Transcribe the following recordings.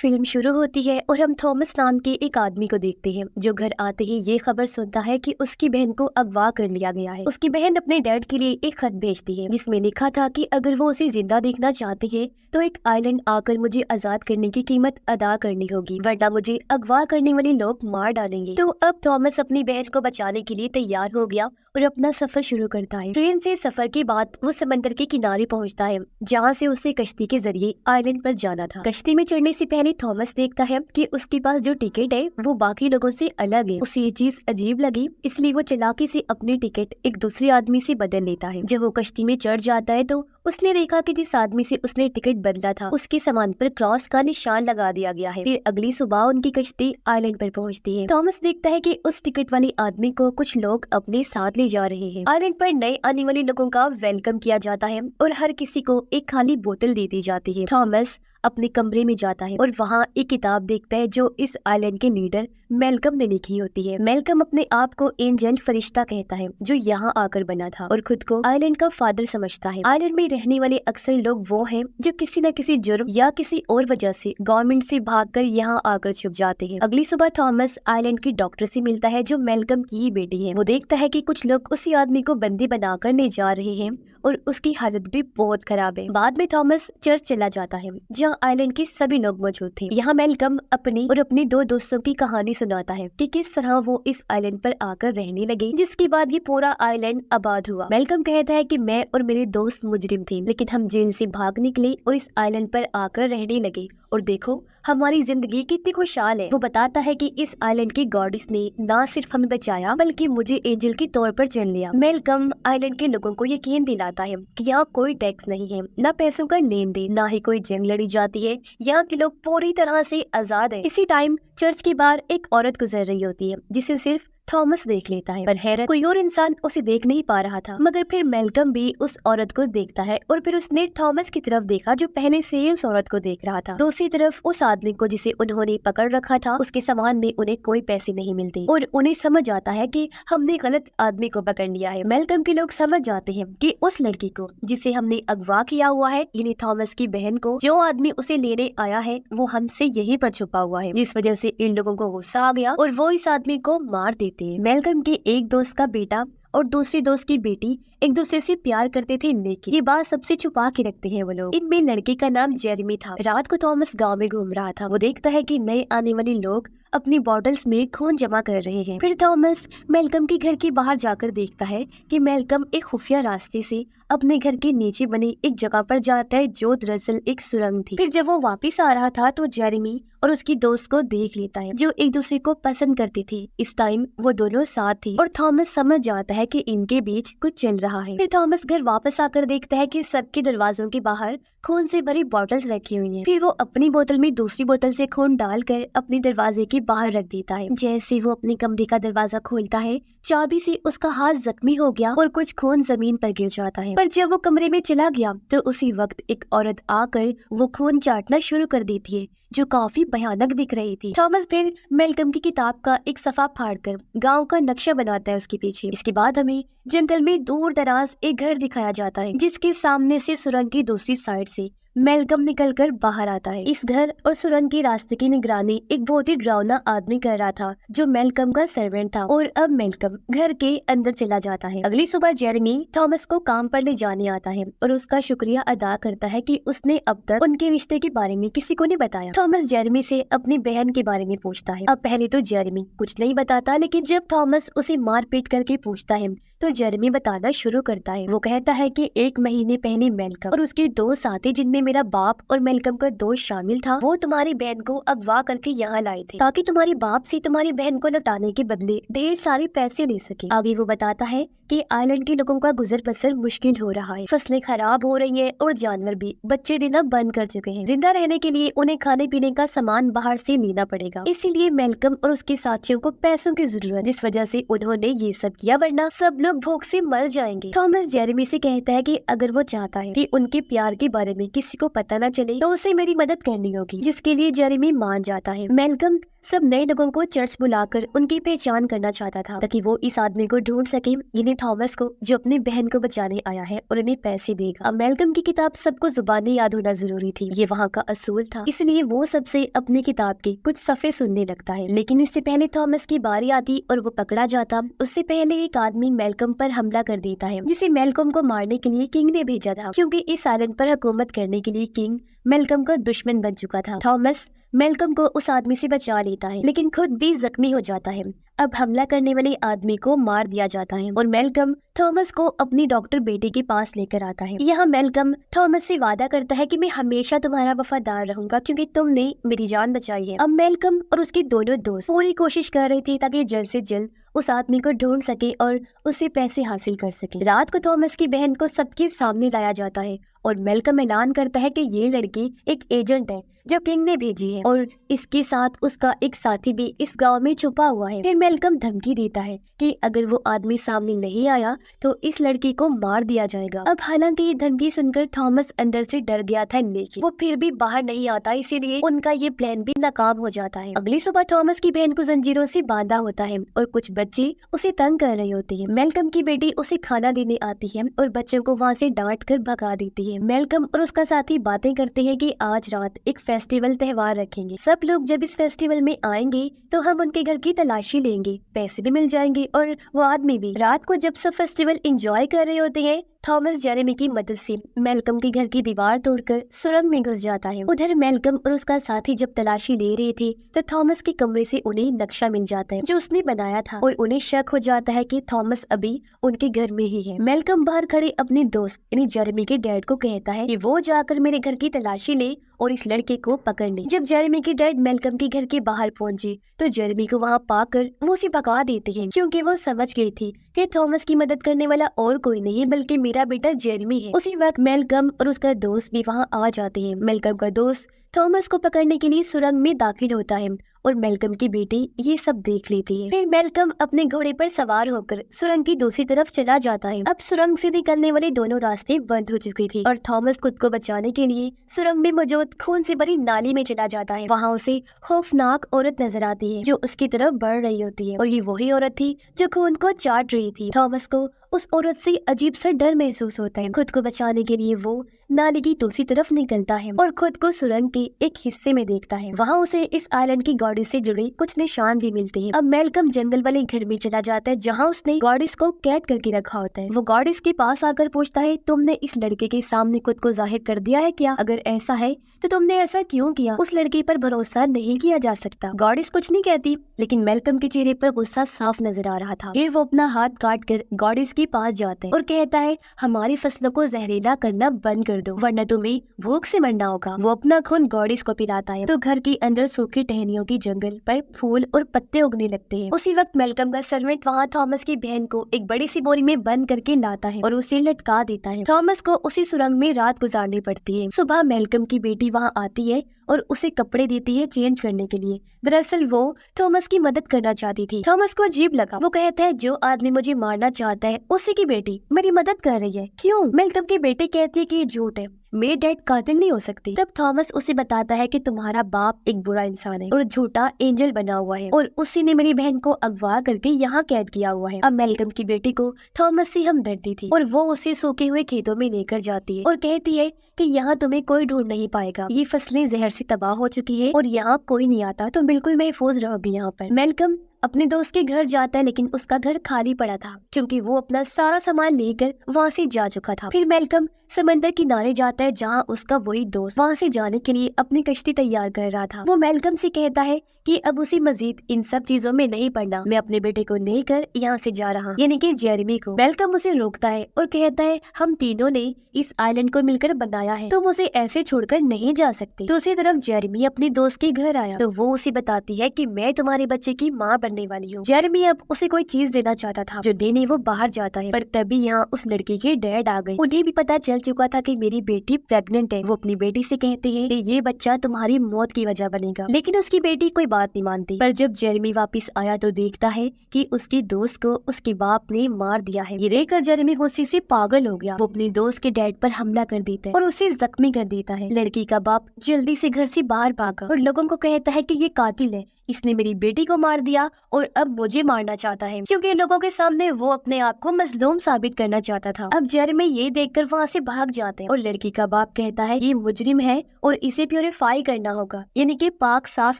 Film शुरू होती है और हम थॉमस नाम के एक आदमी को देखते हैं जो घर आते ही ये खबर सुनता है कि उसकी बहन को अगवा कर लिया गया है। उसकी बहन अपने डैड के लिए एक खत भेजती है जिसमें लिखा था कि अगर वो उसे जिंदा देखना चाहते हैं तो एक आइलैंड आकर मुझे आजाद करने की कीमत अदा करनी होगी, वरना मुझे अगवा करने वाले लोग मार डालेंगे। तो अब थॉमस अपनी बहन को बचाने के लिए तैयार हो गया और अपना सफर शुरू करता है। ट्रेन से सफर के बाद वो समंदर के किनारे पहुंचता है जहां से उसे कश्ती के जरिए आइलैंड पर जाना था। कश्ती में चढ़ने से पहले थॉमस देखता है कि उसके पास जो टिकट है वो बाकी लोगों से अलग है। उसे ये चीज अजीब लगी, इसलिए वो चालाकी से अपनी टिकट एक दूसरे आदमी से बदल लेता है। जब वो कश्ती में चढ़ जाता है तो उसने देखा कि जिस आदमी से उसने टिकट बदला था उसके सामान पर क्रॉस का निशान लगा दिया गया है। फिर अगली सुबह उनकी कश्ती आइलैंड पर पहुंचती है। थॉमस देखता है कि उस टिकट वाले आदमी को कुछ लोग अपने साथ ले जा रहे हैं। आइलैंड पर नए आने वाले लोगों का वेलकम किया जाता है और हर किसी को एक खाली बोतल दे दी जाती है। थॉमस अपने कमरे में जाता है और वहाँ एक किताब देखता है जो इस आइलैंड के लीडर मेलकम ने लिखी होती है। मेलकम अपने आप को एंजल फरिश्ता कहता है जो यहाँ आकर बना था और खुद को आइलैंड का फादर समझता है। आइलैंड में रहने वाले अक्सर लोग वो हैं जो किसी न किसी जुर्म या किसी और वजह से गवर्नमेंट से भागकर यहाँ आकर छुप जाते हैं। अगली सुबह थॉमस आइलैंड की डॉक्टर से मिलता है जो मेलकम की ही बेटी है। वो देखता है कि कुछ लोग उसी आदमी को बंदी बनाकर ले जा रहे हैं और उसकी हालत भी बहुत खराब है। बाद में थॉमस चर्च चला जाता है जहाँ आइलैंड के सभी लोग मौजूद थे। यहाँ मेलकम अपनी और अपने दो दोस्तों की कहानी सुनाता है कि किस तरह वो इस आइलैंड पर आकर रहने लगे, जिसके बाद ये पूरा आइलैंड आबाद हुआ। मेलकम कहता है कि मैं और मेरे दोस्त मुजरिम थे, लेकिन हम जेल से भाग निकले और इस आइलैंड पर आकर रहने लगे और देखो हमारी जिंदगी कितनी खुशहाल है। वो बताता है कि इस आइलैंड की गॉडेस ने न सिर्फ हमें बचाया बल्कि मुझे एंजल के तौर पर चुन लिया। मेलकम आइलैंड के लोगों को यकीन दिलाता है कि यहाँ कोई टैक्स नहीं है, न पैसों का लेन देन, न ही कोई जंग लड़ी जाती है। यहाँ के लोग पूरी तरह से आजाद है। इसी टाइम चर्च के बाहर एक औरत गुजर रही होती है जिसे सिर्फ थॉमस देख लेता है, पर हैरत कोई और इंसान उसे देख नहीं पा रहा था। मगर फिर मेलकम भी उस औरत को देखता है और फिर उसने थॉमस की तरफ देखा जो पहले से ही उस औरत को देख रहा था। दूसरी तरफ उस आदमी को जिसे उन्होंने पकड़ रखा था उसके सामान में उन्हें कोई पैसे नहीं मिलते और उन्हें समझ आता है कि हमने गलत आदमी को पकड़ लिया है। मेलकम के लोग समझ जाते हैं कि उस लड़की को जिसे हमने अगवा किया हुआ है, यानी थॉमस की बहन को, जो आदमी उसे लेने आया है वो हमसे यहीं पर छुपा हुआ है, जिस वजह से इन लोगों को गुस्सा आ गया और वो इस आदमी को मार देते। मेलकम के एक दोस्त का बेटा और दूसरी दोस्त की बेटी एक दूसरे से प्यार करते थे, लेकिन ये बात सबसे छुपा के रखते हैं वो लोग। इनमें लड़के का नाम जेरेमी था। रात को थॉमस गांव में घूम रहा था। वो देखता है कि नए आने वाले लोग अपनी बॉटल्स में खून जमा कर रहे हैं। फिर थॉमस मेलकम के घर के बाहर जाकर देखता है कि मेलकम एक खुफिया रास्ते से अपने घर के नीचे बनी एक जगह पर जाता है जो दरअसल एक सुरंग थी। फिर जब वो वापस आ रहा था तो जेरेमी और उसकी दोस्त को देख लेता है जो एक दूसरे को पसंद करते थे। इस टाइम वो दोनों साथ थी और थॉमस समझ जाता है कि इनके बीच कुछ चल रहा है। फिर थॉमस घर वापस आकर देखता है कि सबके दरवाजों के बाहर खून से भरी बॉटल्स रखी हुई हैं। फिर वो अपनी बोतल में दूसरी बोतल से खून डालकर अपने दरवाजे के बाहर रख देता है। जैसे वो अपने कमरे का दरवाजा खोलता है, चाबी से उसका हाथ जख्मी हो गया और कुछ खून जमीन पर गिर जाता है। पर जब वो कमरे में चला गया तो उसी वक्त एक औरत आकर वो खून चाटना शुरू कर देती है जो काफी भयानक दिख रही थी। थॉमस फिर मेलकम की किताब का एक सफा फाड़कर गांव का नक्शा बनाता है उसके पीछे। इसके बाद हमें जंगल में दूर दराज एक घर दिखाया जाता है जिसके सामने से सुरंग की दूसरी साइड से मेलकम निकलकर बाहर आता है। इस घर और सुरंग के रास्ते की निगरानी एक बहुत ही डरावना आदमी कर रहा था जो मेलकम का सर्वेंट था और अब मेलकम घर के अंदर चला जाता है। अगली सुबह जेरेमी थॉमस को काम पर ले जाने आता है और उसका शुक्रिया अदा करता है कि उसने अब तक उनके रिश्ते के बारे में किसी को नहीं बताया। थॉमस जेरेमी से अपनी बहन के बारे में पूछता है। अब पहले तो जेरेमी कुछ नहीं बताता, लेकिन जब थॉमस उसे मार पीट करके पूछता है तो जेरेमी बताना शुरू करता है। वो कहता है कि 1 महीने पहले मेलकम और उसके 2 साथी, जिनमें मेरा बाप और मेलकम का दोस्त शामिल था, वो तुम्हारी बहन को अगवा करके यहाँ लाए थे ताकि तुम्हारे बाप से तुम्हारी बहन को लौटाने के बदले ढेर सारे पैसे ले सके। आगे वो बताता है कि आइलैंड के लोगों का गुजर बसर मुश्किल हो रहा है, फसलें खराब हो रही हैं और जानवर भी बच्चे देना बंद कर चुके हैं। जिंदा रहने के लिए उन्हें खाने पीने का सामान बाहर से लेना पड़ेगा, इसीलिए मेलकम और उसके साथियों को पैसों की जरूरत, जिस वजह से उन्होंने ये सब किया, वरना सब लोग भूख से मर जाएंगे। थॉमस जेरेमी से कहता है कि अगर वो चाहता है कि उनके प्यार के बारे में किसी को पता न चले तो उसे मेरी मदद करनी होगी, जिसके लिए जेरेमी मान जाता है। मेलकम सब नए लोगों को चर्च बुलाकर उनकी पहचान करना चाहता था ताकि वो इस आदमी को ढूंढ सके, यानी थॉमस को, जो अपनी बहन को बचाने आया है और उन्हें पैसे देगा। अब मैल्कम की किताब सबको जुबानी याद होना जरूरी थी, ये वहाँ का असूल था, इसलिए वो सबसे अपनी किताब के कुछ सफ़े सुनने लगता है। लेकिन इससे पहले थॉमस की बारी आती और वो पकड़ा जाता, उससे पहले एक आदमी मैल्कम पर हमला कर देता है, जिसे मैल्कम को मारने के लिए किंग ने भेजा था, क्योंकि इस आइलैंड पर हुकूमत करने के लिए किंग मैल्कम का दुश्मन बन चुका था। थॉमस मैल्कम को उस आदमी से बचा लेता है, लेकिन खुद भी जख्मी हो जाता है। अब हमला करने वाले आदमी को मार दिया जाता है और मैल्कम थॉमस को अपनी डॉक्टर बेटी के पास लेकर आता है। यहाँ मैल्कम थॉमस से वादा करता है कि मैं हमेशा तुम्हारा वफादार रहूंगा क्योंकि तुमने मेरी जान बचाई है। अब मैल्कम और उसके दोनों दोस्त पूरी कोशिश कर रहे थे ताकि जल्द से जल्द उस आदमी को ढूंढ सके और उससे पैसे हासिल कर सके। रात को थॉमस की बहन को सबके सामने लाया जाता है और मैल्कम ऐलान करता है कि ये लड़की एक एजेंट है जो किंग ने भेजी है और इसके साथ उसका एक साथी भी इस गांव में छुपा हुआ है। फिर मैल्कम धमकी देता है कि अगर वो आदमी सामने नहीं आया तो इस लड़की को मार दिया जाएगा। अब हालांकि ये धमकी सुनकर थॉमस अंदर से डर गया था, लेकिन वो फिर भी बाहर नहीं आता, इसीलिए उनका ये प्लान भी नाकाम हो जाता है। अगली सुबह थॉमस की बहन को जंजीरों से बांधा होता है और कुछ बच्चे उसे तंग कर रहे होते हैं। मैल्कम की बेटी उसे खाना देने आती है और बच्चों को वहाँ से डांट कर भगा देती है। मैल्कम और उसका साथी बातें करते हैं कि आज रात एक फेस्टिवल त्योहार रखेंगे, सब लोग जब इस फेस्टिवल में आएंगे तो हम उनके घर की तलाशी लेंगे, पैसे भी मिल जाएंगे और वो आदमी भी। रात को जब सब फेस्टिवल एंजॉय कर रहे होते हैं, थॉमस जेरेमी की मदद से मैल्कम के घर की दीवार तोड़कर सुरंग में घुस जाता है। उधर मैल्कम और उसका साथी जब तलाशी ले रहे थे तो थॉमस के कमरे से उन्हें नक्शा मिल जाता है जो उसने बनाया था और उन्हें शक हो जाता है कि थॉमस अभी उनके घर में ही है। मैल्कम बाहर खड़े अपने दोस्त यानी जेरेमी के डैड को कहता है कि वो जाकर मेरे घर की तलाशी ले और इस लड़के को पकड़ ले। जब जेरेमी के डैड मैल्कम के घर के बाहर पहुंचे तो जेरेमी को वहां पाकर वो उसे भगा देते हैं, क्योंकि वो समझ गई थी कि थॉमस की मदद करने वाला और कोई नहीं है बल्कि मेरा बेटा जेरेमी है। उसी वक्त मैल्कम और उसका दोस्त भी वहां आ जाते हैं। मैल्कम का दोस्त थॉमस को पकड़ने के लिए सुरंग में दाखिल होता है और मैल्कम की बेटी ये सब देख लेती है। फिर मैल्कम अपने घोड़े पर सवार होकर सुरंग की दूसरी तरफ चला जाता है। अब सुरंग से निकलने वाले दोनों रास्ते बंद हो चुके थे और थॉमस खुद को बचाने के लिए सुरंग में मौजूद खून से भरी नाली में चला जाता है। वहाँ उसे खौफनाक औरत नजर आती है जो उसकी तरफ बढ़ रही होती है और ये वही औरत थी जो खून को चाट रही थी। थॉमस को उस औरत से अजीब सा डर महसूस होता है। खुद को बचाने के लिए वो नाली की दूसरी तरफ निकलता है और खुद को सुरंग के एक हिस्से में देखता है। वहाँ उसे इस आइलैंड की गॉडेस से जुड़े कुछ निशान भी मिलते हैं। अब मैल्कम जंगल वाले घर में चला जाता है जहाँ उसने गॉडेस को कैद करके रखा होता है। वो गॉडेस के पास आकर पूछता है, तुमने इस लड़के के सामने खुद को जाहिर कर दिया है क्या? अगर ऐसा है तो तुमने ऐसा क्यों किया? उस लड़के पर भरोसा नहीं किया जा सकता। गॉडेस कुछ नहीं कहती, लेकिन मैल्कम के चेहरे पर गुस्सा साफ नजर आ रहा था। फिर वो अपना हाथ काट कर गॉडेस के पास जाता है और कहता है, हमारी फसलों को जहरीला करना बंद कर दो वरना तुम्हें भूख से मरना होगा। वो अपना खून गॉडेस को पिलाता है तो घर के अंदर सूखी टहनियों की जंगल पर फूल और पत्ते उगने लगते हैं। उसी वक्त मैल्कम का सर्वेंट वहाँ थॉमस की बहन को एक बड़ी सी बोरी में बंद करके लाता है और उसे लटका देता है। थॉमस को उसी सुरंग में रात गुजारनी पड़ती है। सुबह मैल्कम की बेटी वहाँ आती है और उसे कपड़े देती है चेंज करने के लिए। दरअसल वो थॉमस की मदद करना चाहती थी। थॉमस को अजीब लगा। वो कहता है, जो आदमी मुझे मारना चाहता है उसी की बेटी मेरी मदद कर रही है, क्यों? मैल्कम की बेटी कहती है कि ये झूठ है, मेरे डैड कातिल नहीं हो सकती। तब थॉमस उसे बताता है कि तुम्हारा बाप एक बुरा इंसान है और झूठा एंजल बना हुआ है और उसी ने मेरी बहन को अगवा करके यहाँ कैद किया हुआ है। अब मैल्कम की बेटी को थॉमस से हमदर्दी थी और वो उसे सूखे हुए खेतों में लेकर जाती है और कहती है कि यहाँ तुम्हें कोई ढूंढ नहीं पाएगा, ये फसलें जहर से तबाह हो चुकी है और यहाँ कोई नहीं आता, तुम बिल्कुल महफूज रहोगी यहाँ पर। मैल्कम अपने दोस्त के घर जाता है लेकिन उसका घर खाली पड़ा था क्योंकि वो अपना सारा सामान लेकर वहाँ से जा चुका था। फिर मैल्कम समंदर किनारे जाता है जहाँ उसका वही दोस्त वहाँ से जाने के लिए अपनी कश्ती तैयार कर रहा था। वो मैल्कम से कहता है कि अब उसे मजीद इन सब चीजों में नहीं पड़ना, मैं अपने बेटे को लेकर यहाँ से जा रहा, यानी कि जेरेमी को। मैल्कम उसे रोकता है और कहता है, हम तीनों ने इस आइलैंड को मिलकर बनाया है, तुम उसे ऐसे छोड़कर नहीं जा सकते। दूसरी तरफ जेरेमी अपने दोस्त के घर आया तो वो उसे बताती है कि मैं तुम्हारे बच्चे की माँ करने वाली हूँ। जेरेमी अब उसे कोई चीज देना चाहता था जो देने वो बाहर जाता है, पर तभी यहाँ उस लड़की के डैड आ गए। उन्हें भी पता चल चुका था कि मेरी बेटी प्रेग्नेंट है। वो अपनी बेटी से कहते हैं कि ये बच्चा तुम्हारी मौत की वजह बनेगा, लेकिन उसकी बेटी कोई बात नहीं मानती। पर जब जेरेमी वापस आया तो देखता है कि उसकी दोस्त को उसके बाप ने मार दिया है। ये देखकर जेरेमी गुस्से से पागल हो गया। वो अपने दोस्त के डैड पर हमला कर देता है और उसे जख्मी कर देता है। लड़की का बाप जल्दी से घर से बाहर भागा और लोगों को कहता है कि ये कातिल है, इसने मेरी बेटी को मार दिया और अब मुझे मारना चाहता है, क्योंकि लोगों के सामने वो अपने आप को मजलूम साबित करना चाहता था। अब जेरेमी ये देखकर वहाँ से भाग जाते हैं और लड़की का बाप कहता है ये मुजरिम है और इसे प्योरीफाई करना होगा, यानी कि पाक साफ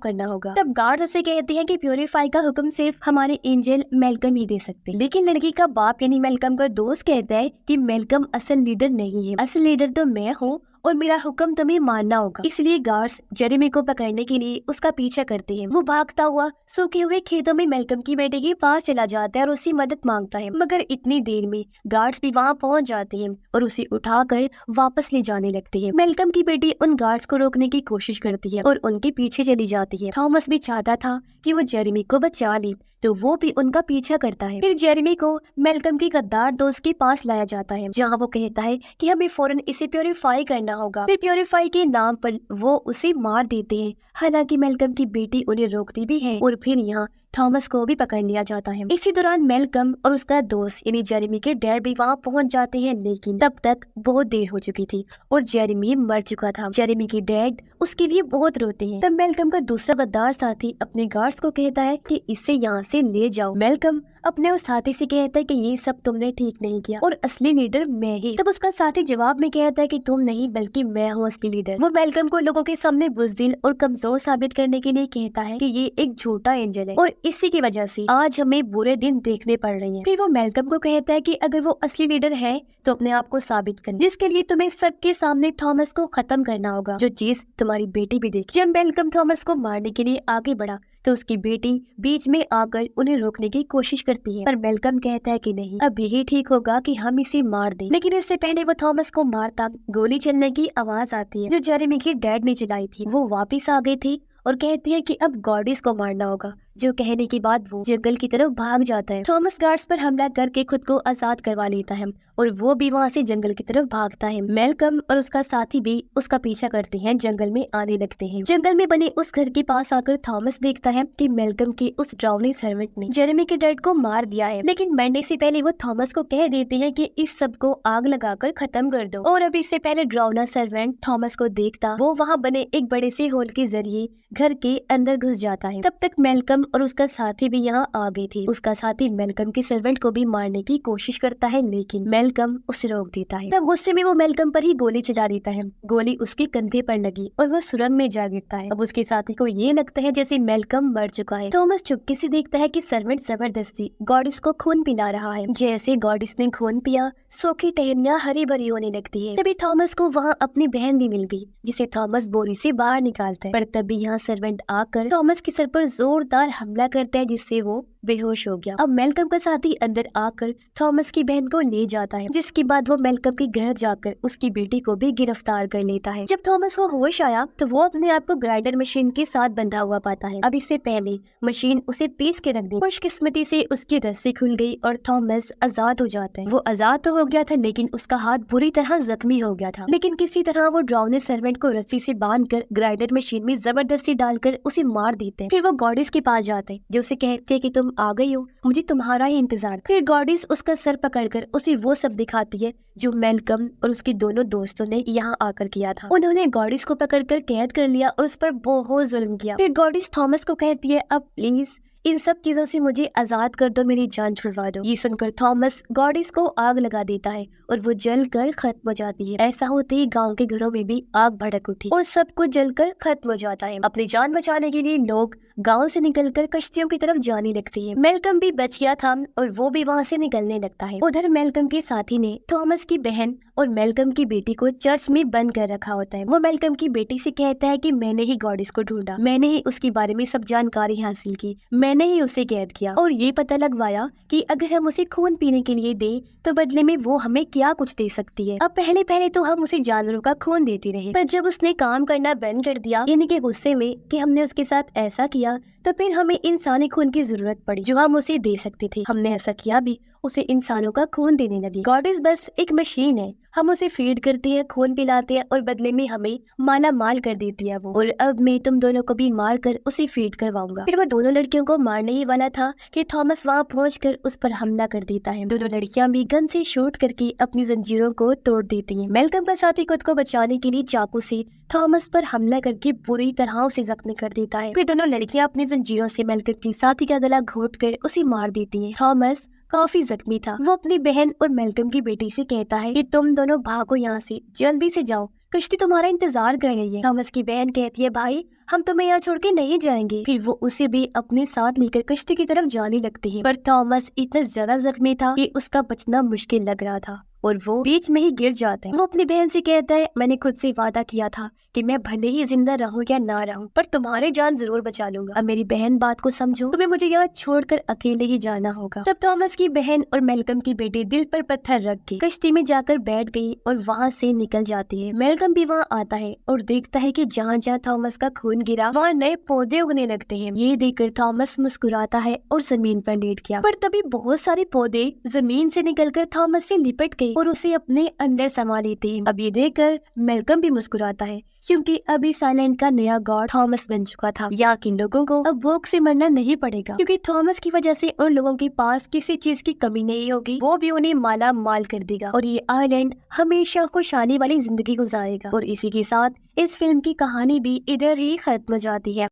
करना होगा। तब गार्ड उसे कहते हैं कि प्योरीफाई का हुक्म सिर्फ हमारे एंजल मेलकम ही दे सकते। लेकिन लड़की का बाप यानी मेलकम का दोस्त कहता है कि मेलकम असल लीडर नहीं है, असल लीडर तो मैं हूँ और मेरा हुक्म तुम्हें मानना होगा। इसलिए गार्ड्स जेरेमी को पकड़ने के लिए उसका पीछा करते हैं। वो भागता हुआ सूखे हुए खेतों में मेलकम की बेटे के पास चला जाता है और उससे मदद मांगता है, मगर इतनी देर में गार्ड्स भी वहाँ पहुँच जाते हैं और उसे उठाकर वापस ले जाने लगते हैं। मेलकम की बेटी उन गार्ड्स को रोकने की कोशिश करती है और उनके पीछे चली जाती है। थॉमस भी चाहता था कि वो जेरेमी को बचा ले, तो वो भी उनका पीछा करता है। फिर जेरेमी को मेलकम के गद्दार दोस्त के पास लाया जाता है, जहाँ वो कहता है कि हमें फौरन इसे प्योरीफाई करना होगा। फिर प्योरीफाई के नाम पर वो उसे मार देते हैं। हालांकि मेलकम की बेटी उन्हें रोकती भी है और फिर यहाँ थॉमस को भी पकड़ लिया जाता है। इसी दौरान मेलकम और उसका दोस्त यानी जेरेमी के डैड भी वहाँ पहुँच जाते हैं, लेकिन तब तक बहुत देर हो चुकी थी और जेरेमी मर चुका था। जेरेमी के डैड उसके लिए बहुत रोते हैं। तब मेलकम का दूसरा गद्दार साथी अपने गार्ड्स को कहता है कि इसे यहाँ से ले जाओ। मेलकम अपने उस साथी से कहता है कि ये सब तुमने ठीक नहीं किया और असली लीडर मैं ही। तब उसका साथी जवाब में कहता है कि तुम नहीं बल्कि मैं हूँ असली लीडर। वो मेलकम को लोगों के सामने बुज़दिल और कमजोर साबित करने के लिए कहता है कि ये एक झूठा एंजल है और इसी की वजह से आज हमें बुरे दिन देखने पड़ रहे हैं। फिर वो मेलकम को कहता है कि अगर वो असली लीडर है तो अपने आप को साबित कर, जिसके लिए तुम्हें सबके सामने थॉमस को खत्म करना होगा, जो चीज तुम्हारी बेटी भी देखी। जब मेलकम थॉमस को मारने के लिए आगे बढ़ा तो उसकी बेटी बीच में आकर उन्हें रोकने की कोशिश करती है, पर मेलकम कहता है कि नहीं, अब यही ठीक होगा कि हम इसे मार दें। लेकिन इससे पहले वो थॉमस को मारता गोली चलने की आवाज आती है जो जेरेमी के डैड ने चलाई थी। वो वापस आ गई थी और कहती है कि अब गॉडिस को मारना होगा, जो कहने के बाद वो जंगल की तरफ भाग जाता है। थॉमस गार्ड्स पर हमला करके खुद को आजाद करवा लेता है और वो भी वहाँ से जंगल की तरफ भागता है। मेलकम और उसका साथी भी उसका पीछा करते हैं, जंगल में आने लगते हैं। जंगल में बने उस घर के पास आकर थॉमस देखता है कि मेलकम के उस ड्राउनी सर्वेंट ने जेरेमी के डैड को मार दिया है, लेकिन मरने से पहले वो थॉमस को कह देते हैं कि इस सब को आग लगाकर खत्म कर दो। और अब इससे पहले ड्राउना सर्वेंट थॉमस को देखता वो वहाँ बने एक बड़े से होल के जरिए घर के अंदर घुस जाता है। तब तक मेलकम और उसका साथी भी यहाँ आ गए थे। उसका साथी मेलकम के सर्वेंट को भी मारने की कोशिश करता है, लेकिन मेलकम उसे रोक देता है। तब गुस्से में वो मेलकम पर ही गोली चला देता है। गोली उसके कंधे पर लगी और वो सुरंग में जा गिरता है। अब उसके साथी को ये लगता है जैसे मेलकम मर चुका है। थॉमस चुपके से देखता है कि सर्वेंट जबरदस्ती गॉडिस को खून पिला रहा है। जैसे गॉडिस ने खून पिया, सूखी टहनियां हरी भरी होने लगती है। तभी थॉमस को वहाँ अपनी बहन भी मिल गई, जिसे थॉमस बोरी से बाहर निकालता है। पर तभी यहाँ सर्वेंट आकर थॉमस के सर पर जोरदार हमला करता है, जिससे वो बेहोश हो गया। अब मेलकम का साथी अंदर आकर थॉमस की बहन को ले जाता है, जिसके बाद वो मेलकम के घर जाकर उसकी बेटी को भी गिरफ्तार कर लेता है। जब थॉमस को होश आया तो वो अपने आप को ग्राइंडर मशीन के साथ बंधा हुआ पाता है। अब इससे पहले मशीन उसे पीस के रख दी। खुशकिस्मती से उसकी रस्सी खुल गई और थॉमस आजाद हो जाता है। वो आजाद तो हो गया था, लेकिन उसका हाथ बुरी तरह जख्मी हो गया था। लेकिन किसी तरह वो ड्राउने सर्वेंट को रस्सी से बांधकर ग्राइंडर मशीन में जबरदस्ती डालकर उसे मार देते हैं। फिर वो गॉडिस के पास जाते हैं, जो उसे कहते हैं कि तुम आ गई हो, मुझे तुम्हारा ही इंतजार था। फिर गॉडिस उसका सर पकड़कर उसे वो सब दिखाती है जो मेलकम और उसके दोनों दोस्तों ने यहाँ आकर किया था। उन्होंने गॉडिस को पकड़कर कैद कर लिया और उस पर बहुत जुल्म किया। फिर गॉडिस थॉमस को कहती है, अब प्लीज इन सब चीजों से मुझे आजाद कर दो, मेरी जान छुड़वा दो। ये सुनकर थॉमस गॉडिस को आग लगा देता है और वो जलकर खत्म हो जाती है। ऐसा होते ही गांव के घरों में भी आग भड़क उठी और सब कुछ जलकर खत्म हो जाता है। अपनी जान बचाने के लिए लोग गांव से निकलकर कश्तियों की तरफ जाने लगते हैं। मेलकम भी बच गया था और वो भी वहाँ से निकलने लगता है। उधर मेलकम के साथी ने थॉमस की बहन और मेलकम की बेटी को चर्च में बंद कर रखा होता है। वो मेलकम की बेटी से कहता है कि मैंने ही गॉडिस को ढूंढा, मैंने ही उसके बारे में सब जानकारी हासिल की, मैंने ही उसे कैद किया और ये पता लगवाया कि अगर हम उसे खून पीने के लिए दें तो बदले में वो हमें क्या कुछ दे सकती है। अब पहले तो हम उसे जानवरों का खून देते रहे, पर जब उसने काम करना बंद कर दिया, यानी कि गुस्से में कि हमने उसके साथ ऐसा किया, गया तो फिर हमें इंसानी खून की जरूरत पड़ी जो हम उसे दे सकते थे। हमने ऐसा किया भी, उसे इंसानों का खून देने लगी। गॉडेस बस एक मशीन है, हम उसे फीड करते हैं, खून पिलाते हैं और बदले में हमें माला माल कर देती है वो। और अब मैं तुम दोनों को भी मार कर उसे फीड करवाऊंगा। फिर वो दोनों लड़कियों को मारने ही वाला था कि थॉमस वहाँ पहुंचकर उस पर हमला कर देता है। दोनों लड़कियां भी गन से शूट करके अपनी जंजीरों को तोड़ देती हैं। मेलकम का साथी खुद को बचाने के लिए चाकू से थॉमस पर हमला करके बुरी तरह उसे जख्मी कर देता है। फिर दोनों लड़कियां अपनी जंजीरों से मेलकम के साथी का गला घोट कर उसे मार देती हैं। थॉमस काफी जख्मी था। वो अपनी बहन और मेलकम की बेटी से कहता है कि तुम दोनों भागो यहाँ से, जल्दी से जाओ, कश्ती तुम्हारा इंतजार कर रही है। थॉमस की बहन कहती है भाई हम तुम्हें यहाँ छोड़ के नहीं जाएंगे। फिर वो उसे भी अपने साथ लेकर कश्ती की तरफ जाने लगते हैं, पर थॉमस इतना ज्यादा जख्मी था कि उसका बचना मुश्किल लग रहा था और वो बीच में ही गिर जाता है। वो अपनी बहन से कहता है मैंने खुद से वादा किया था कि मैं भले ही जिंदा रहूं या ना रहूं पर तुम्हारी जान जरूर बचा लूंगा। अब मेरी बहन बात को समझो, तुम्हें मुझे यहाँ छोड़कर अकेले ही जाना होगा। तब थॉमस की बहन और मेलकम की बेटी दिल पर पत्थर रख के कश्ती में जाकर बैठ गई और वहाँ से निकल जाती है। मेलकम भी वहाँ आता है और देखता है कि जहाँ जहाँ थॉमस का खून गिरा वहाँ नए पौधे उगने लगते हैं। ये देखकर थॉमस मुस्कुराता है और जमीन पर लेट गया। पर तभी बहुत सारे पौधे जमीन से निकलकर थॉमस से लिपट गए और उसे अपने अंदर समा लेते हैं। अब ये देखकर मेलकम भी मुस्कुराता है क्योंकि अभी साइलेंट का नया गॉड थॉमस बन चुका था। यहाँ के लोगों को अब भूख से मरना नहीं पड़ेगा क्योंकि थॉमस की वजह से उन लोगों के पास किसी चीज की कमी नहीं होगी। वो भी उन्हें माला माल कर देगा और ये आइलैंड हमेशा खुशहाली वाली जिंदगी गुजारेगा। और इसी के साथ इस फिल्म की कहानी भी इधर ही खत्म हो जाती है।